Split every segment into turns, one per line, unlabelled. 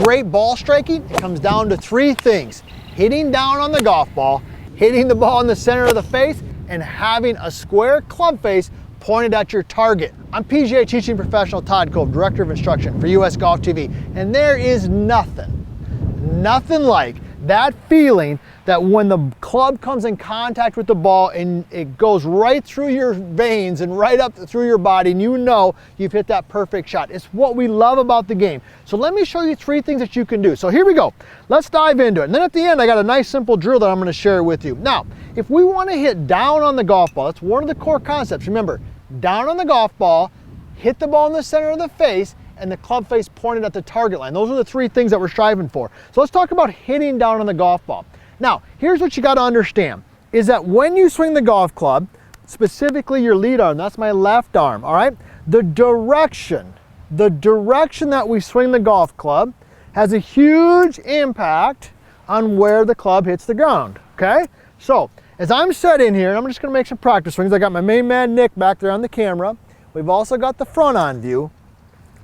great ball striking, it comes down to three things: hitting down on the golf ball, hitting the ball in the center of the face, and having a square club face pointed at your target. I'm PGA teaching professional Todd Kolb, Director of Instruction for US Golf TV, and there is nothing like that feeling that when the club comes in contact with the ball and it goes right through your veins and right up through your body, and you know you've hit that perfect shot. It's what we love about the game. So let me show you three things that you can do. So here we go. Let's dive into it. And then at the end, I got a nice simple drill that I'm going to share with you. Now, if we want to hit down on the golf ball, that's one of the core concepts. Remember, down on the golf ball, hit the ball in the center of the face, and the club face pointed at the target line. Those are the three things that we're striving for. So let's talk about hitting down on the golf ball. Now, here's what you got to understand, is that when you swing the golf club, specifically your lead arm, that's my left arm, all right? The direction that we swing the golf club has a huge impact on where the club hits the ground, okay? So, as I'm sitting here, I'm just gonna make some practice swings. I got my main man, Nick, back there on the camera. We've also got the front on view.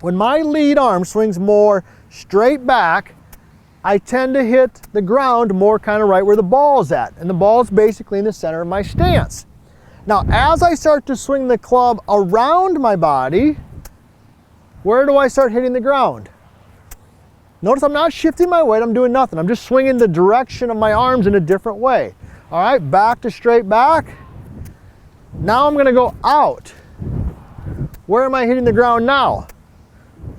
When my lead arm swings more straight back, I tend to hit the ground more kind of right where the ball's at. And the ball's basically in the center of my stance. Now, as I start to swing the club around my body, where do I start hitting the ground? Notice I'm not shifting my weight, I'm doing nothing. I'm just swinging the direction of my arms in a different way. All right, back to straight back. Now I'm gonna go out. Where am I hitting the ground now?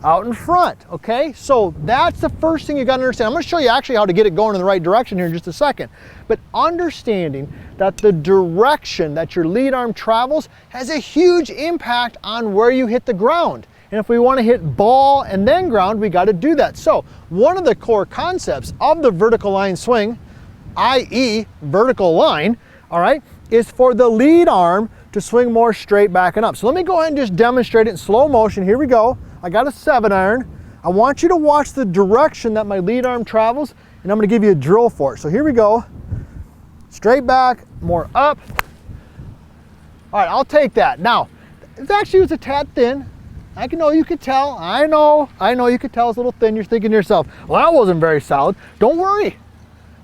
Out in front, okay? So that's the first thing you gotta understand. I'm gonna show you actually how to get it going in the right direction here in just a second. But understanding that the direction that your lead arm travels has a huge impact on where you hit the ground. And if we wanna hit ball and then ground, we gotta do that. So one of the core concepts of the vertical line swing, i.e. vertical line, all right, is for the lead arm to swing more straight back and up. So let me go ahead and just demonstrate it in slow motion. Here we go. I got a 7-iron. I want you to watch the direction that my lead arm travels, and I'm gonna give you a drill for it. So here we go. Straight back, more up. All right, I'll take that. Now, it actually was a tad thin. I know you could tell. I know you could tell it's a little thin. You're thinking to yourself, well, that wasn't very solid. Don't worry.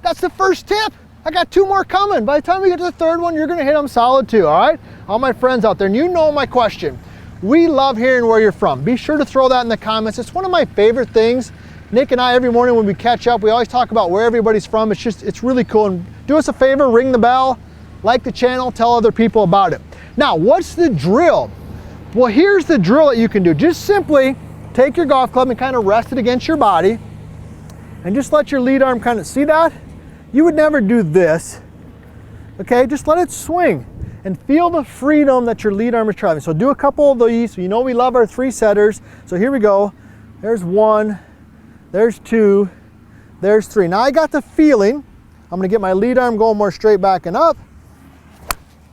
That's the first tip. I got 2 more coming. By the time we get to the 3rd one, you're gonna hit them solid too, all right? All my friends out there, and you know my question. We love hearing where you're from. Be sure to throw that in the comments. It's one of my favorite things. Nick and I, every morning when we catch up, we always talk about where everybody's from. It's really cool. And do us a favor, ring the bell, like the channel, tell other people about it. Now, what's the drill? Well, here's the drill that you can do. Just simply take your golf club and kind of rest it against your body and just let your lead arm kind of, see that? You would never do this, okay? Just let it swing and feel the freedom that your lead arm is traveling. So do a couple of these. You know we love our 3 setters. So here we go. There's 1, there's 2, there's 3. Now I got the feeling, I'm gonna get my lead arm going more straight back and up.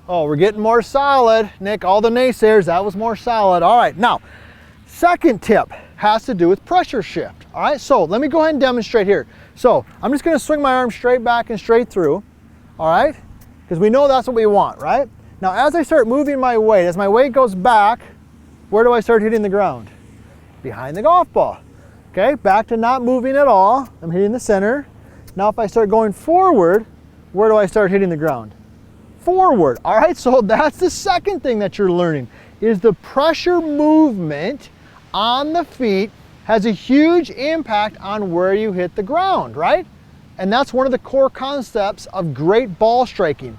Oh, we're getting more solid. Nick, all the naysayers, that was more solid. All right, now, second tip has to do with pressure shift. All right, so let me go ahead and demonstrate here. So I'm just gonna swing my arm straight back and straight through, all right? Because we know that's what we want, right? Now, as I start moving my weight, as my weight goes back, where do I start hitting the ground? Behind the golf ball. Okay, back to not moving at all. I'm hitting the center. Now, if I start going forward, where do I start hitting the ground? Forward. All right, so that's the second thing that you're learning, is the pressure movement on the feet has a huge impact on where you hit the ground, right? And that's one of the core concepts of great ball striking.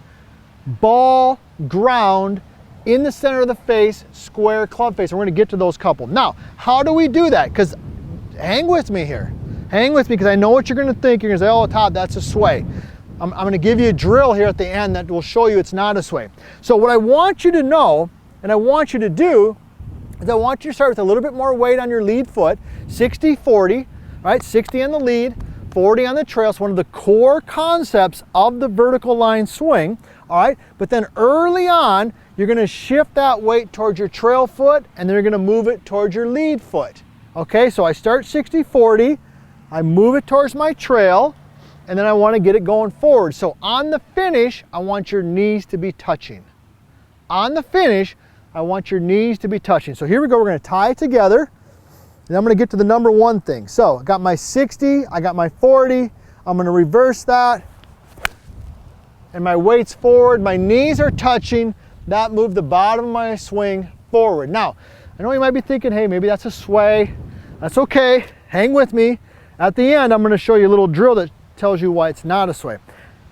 Ball, ground, in the center of the face, square club face. And we're gonna get to those couple. Now, how do we do that? Because hang with me here. Hang with me, because I know what you're gonna think. You're gonna say, oh, Todd, that's a sway. I'm gonna give you a drill here at the end that will show you it's not a sway. So what I want you to know, and I want you to do, is I want you to start with a little bit more weight on your lead foot, 60-40, right? 60 on the lead, 40 on the trail. It's one of the core concepts of the vertical line swing, all right? But then early on, you're gonna shift that weight towards your trail foot, and then you're gonna move it towards your lead foot. Okay, so I start 60-40, I move it towards my trail, and then I wanna get it going forward. So on the finish, I want your knees to be touching. On the finish, I want your knees to be touching. So here we go, we're gonna tie it together. And I'm gonna get to the number one thing. So I got my 60, I got my 40, I'm gonna reverse that, and my weight's forward, my knees are touching, that moved the bottom of my swing forward. Now, I know you might be thinking, hey, maybe that's a sway. That's okay, hang with me. At the end, I'm gonna show you a little drill that tells you why it's not a sway.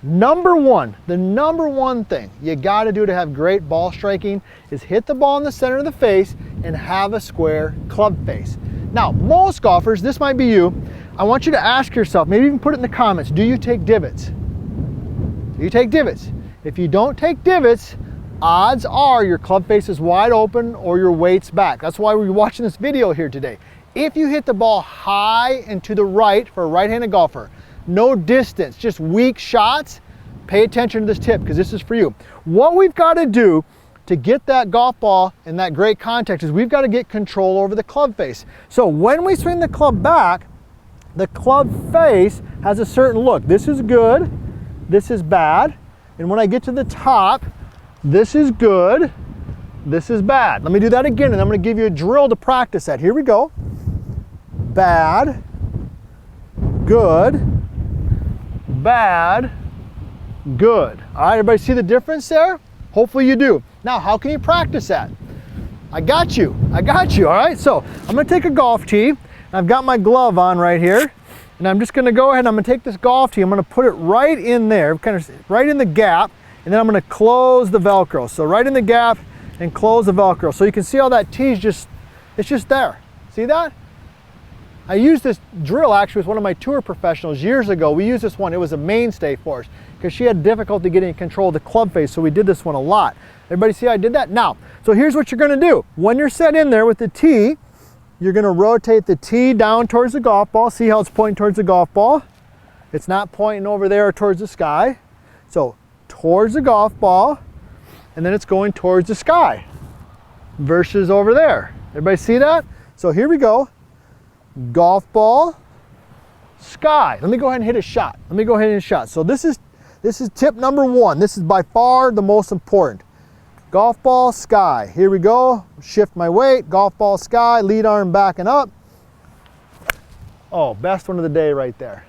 Number one, the number one thing you gotta do to have great ball striking is hit the ball in the center of the face and have a square club face. Now, most golfers, this might be you, I want you to ask yourself, maybe even put it in the comments, do you take divots? Do you take divots? If you don't take divots, odds are your club face is wide open or your weight's back. That's why we're watching this video here today. If you hit the ball high and to the right for a right-handed golfer, no distance, just weak shots, pay attention to this tip because this is for you. What we've got to do to get that golf ball in that great contact is we've got to get control over the club face. So when we swing the club back, the club face has a certain look. This is good, this is bad, and when I get to the top, this is good, this is bad. Let me do that again, and I'm going to give you a drill to practice that. Here we go. Bad, good, bad, good. All right, everybody see the difference there? Hopefully you do. Now, how can you practice that? I got you, all right? So I'm gonna take a golf tee, and I've got my glove on right here, and I'm just gonna go ahead and I'm gonna take this golf tee, I'm gonna put it right in there, kind of right in the gap, and then I'm gonna close the Velcro. So right in the gap and close the Velcro. So you can see how that tee's it's just there. See that? I used this drill actually with one of my tour professionals years ago. We used this one, it was a mainstay for us because she had difficulty getting control of the club face, so we did this one a lot. Everybody see how I did that? Now, so here's what you're gonna do. When you're set in there with the tee, you're gonna rotate the tee down towards the golf ball. See how it's pointing towards the golf ball? It's not pointing over there towards the sky. So towards the golf ball, and then it's going towards the sky versus over there. Everybody see that? So here we go. Golf ball, sky. Let me go ahead and hit a shot. So this is tip number one. This is by far the most important. Golf ball, sky. Here we go. Shift my weight. Golf ball, sky. Lead arm backing up. Oh, best one of the day right there.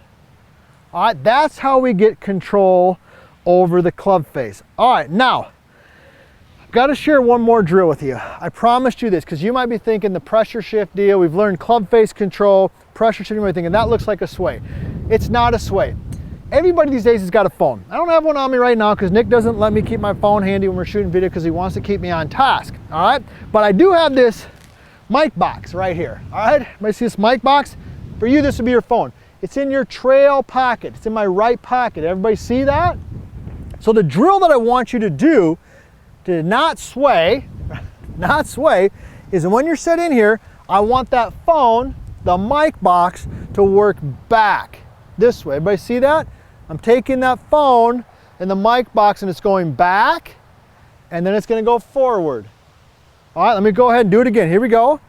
All right, that's how we get control over the club face. All right, now, I've got to share one more drill with you. I promised you this because you might be thinking the pressure shift deal, we've learned club face control, pressure shifting, everything, and that looks like a sway. It's not a sway. Everybody these days has got a phone. I don't have one on me right now because Nick doesn't let me keep my phone handy when we're shooting video because he wants to keep me on task, all right? But I do have this mic box right here, all right? Everybody see this mic box? For you, this would be your phone. It's in your trail pocket. It's in my right pocket. Everybody see that? So the drill that I want you to do to not sway, is when you're set in here, I want that phone, the mic box, to work back this way. Everybody see that? I'm taking that phone and the mic box and it's going back and then it's gonna go forward. All right, let me go ahead and do it again. Here we go.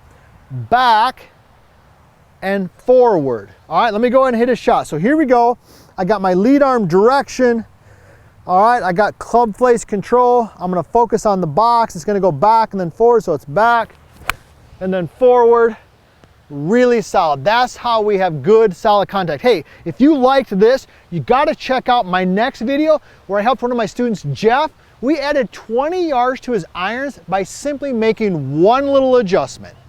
Back and forward. All right, let me go ahead and hit a shot. So here we go. I got my lead arm direction. All right, I got club face control. I'm gonna focus on the box. It's gonna go back and then forward, so it's back and then forward. Really solid. That's how we have good, solid contact. Hey, if you liked this, you gotta check out my next video where I helped one of my students, Jeff. We added 20 yards to his irons by simply making one little adjustment.